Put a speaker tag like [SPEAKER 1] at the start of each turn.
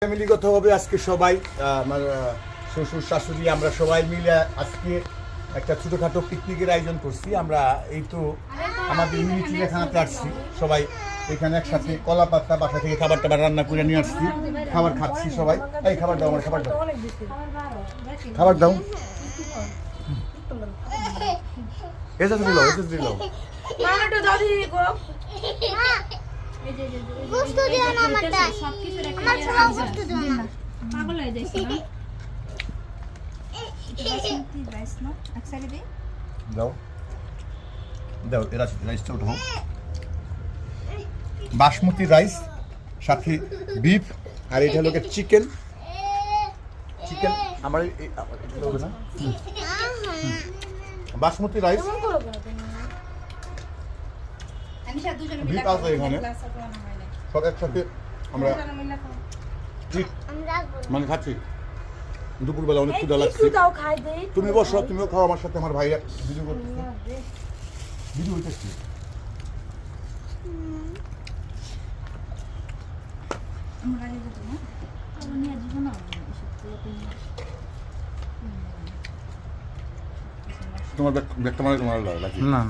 [SPEAKER 1] ফ্যামিলিগতভাবে আজকে সবাই আমার শ্বশুর শাশুড়ি আমরা সবাই মিলে আজকে একটা ছোটোখাটো পিকনিকের আয়োজন করছি। আমরা এই তো আমাদের ইউনিটি এখানে আসছি সবাই এখানে একসাথে কলা পাতা বাসা থেকে খাবার টাবার রান্না করে নিয়ে আসছি, খাবার খাচ্ছি সবাই। এই খাবার দাও, আমার খাবার দাও, খাবার দাও। এসে দিল এসে দিল
[SPEAKER 2] গোশত দিও না আমারটা, আমার ছোট গোশত দিও না,
[SPEAKER 3] পাগল হয়ে যাইছ না। বাসমতি রাইস না একসাথে দে
[SPEAKER 1] দাও দাও, এরা রাইসটা উঠাও। বাসমতি রাইস সাথে বিফ আর এটা হলো চিকেন। চিকেন আমার না বাসমতি রাইস বিফ আছে এখানে, সব একসাথে আমরা মানে খাচ্ছি। দুপুরবেলা অনেক ক্ষুধা লাগছে। তুমি বসো, তুমিও খাও আমার সাথে। আমার ভাইরা ভিডিও করতেছে, ভিডিও হইতেছে। তোমার ব্যাগটা মানে তোমার লাগে
[SPEAKER 4] না